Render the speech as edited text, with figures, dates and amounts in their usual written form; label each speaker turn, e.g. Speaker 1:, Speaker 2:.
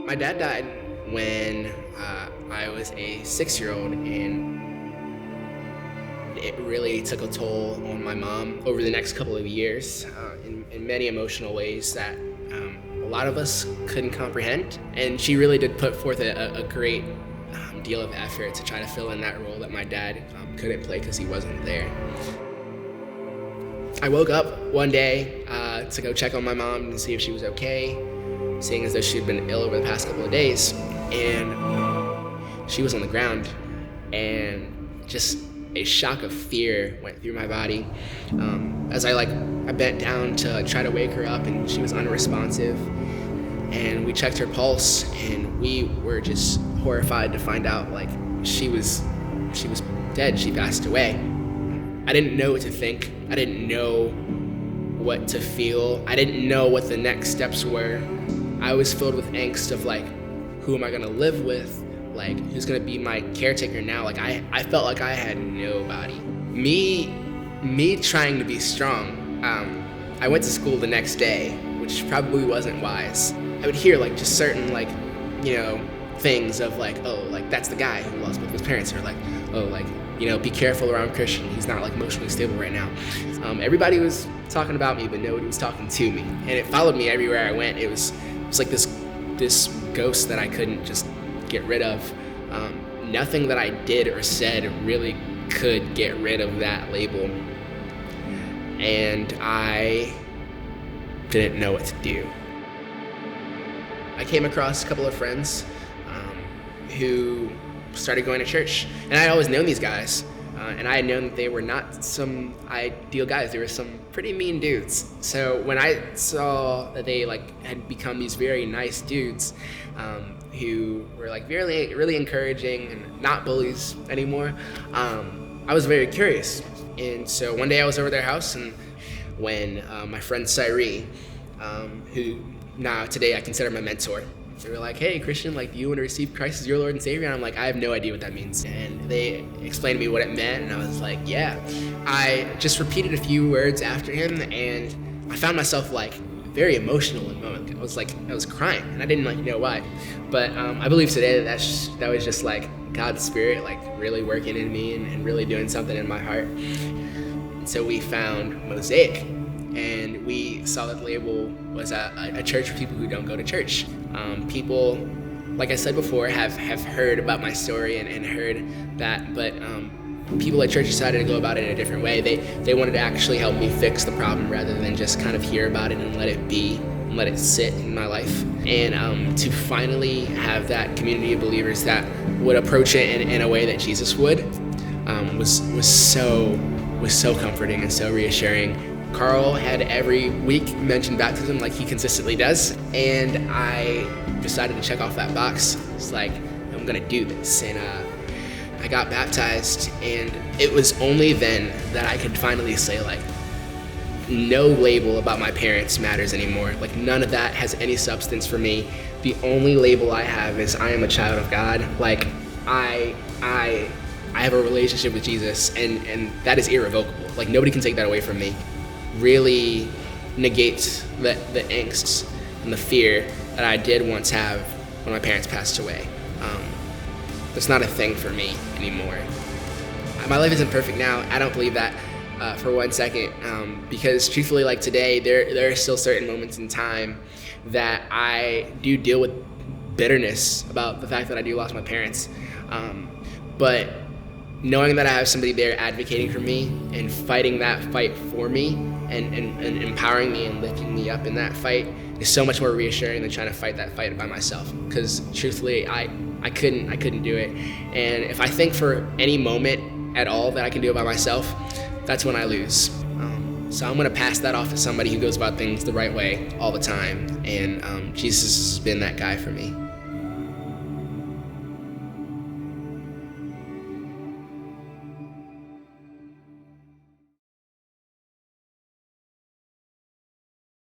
Speaker 1: My dad died when I was a 6-year-old, and it really took a toll on my mom over the next couple of years in many emotional ways that a lot of us couldn't comprehend. And she really did put forth a great deal of effort to try to fill in that role that my dad couldn't play because he wasn't there. I woke up one day to go check on my mom and see if she was okay, seeing as though she had been ill over the past couple of days, and she was on the ground, and just a shock of fear went through my body as I bent down to try to wake her up, and she was unresponsive. And we checked her pulse, and we were just horrified to find out she was dead. She passed away. I didn't know what to think. I didn't know what to feel. I didn't know what the next steps were. I was filled with angst of who am I gonna live with? Who's gonna be my caretaker now? I felt like I had nobody. Me trying to be strong. I went to school the next day, which probably wasn't wise. I would hear just certain things of that's the guy who lost both his parents, or be careful around Kristian. He's not emotionally stable right now. Everybody was talking about me, but nobody was talking to me, and it followed me everywhere I went. It was like this ghost that I couldn't just get rid of. Nothing that I did or said really could get rid of that label, and I didn't know what to do. I came across a couple of friends who started going to church, and I had always known these guys, and I had known that they were not some ideal guys. They were some pretty mean dudes. So when I saw that they had become these very nice dudes who were really, really encouraging and not bullies anymore, I was very curious. And so one day I was over their house, and when my friend Cyree, who now today I consider my mentor, they were like, "Hey, Kristian, do you want to receive Christ as your Lord and Savior?" And I'm like, "I have no idea what that means." And they explained to me what it meant, and I was like, "Yeah." I just repeated a few words after him, and I found myself very emotional in the moment. I was crying, and I didn't know why. But I believe today that was just God's Spirit really working in me and really doing something in my heart. And so we found Mosaic, and we saw that the label was a church for people who don't go to church. People, like I said before, have heard about my story and heard that, but people at church decided to go about it in a different way. They wanted to actually help me fix the problem rather than just kind of hear about it and let it be and let it sit in my life. And to finally have that community of believers that would approach it in a way that Jesus would was so comforting and so reassuring. Carl had every week mentioned baptism like he consistently does, and I decided to check off that box. It's I'm gonna do this, and I got baptized, and it was only then that I could finally say no label about my parents matters anymore. None of that has any substance for me. The only label I have is I am a child of God. I have a relationship with Jesus, and that is irrevocable. Nobody can take that away from me. Really negates the angst and the fear that I did once have when my parents passed away. That's not a thing for me anymore. My life isn't perfect now. I don't believe that for 1 second, because truthfully, today, there are still certain moments in time that I do deal with bitterness about the fact that I do lost my parents. But knowing that I have somebody there advocating for me and fighting that fight for me and empowering me and lifting me up in that fight is so much more reassuring than trying to fight that fight by myself. Because truthfully, I couldn't do it. And if I think for any moment at all that I can do it by myself, that's when I lose. So I'm gonna pass that off to somebody who goes about things the right way all the time. And Jesus has been that guy for me.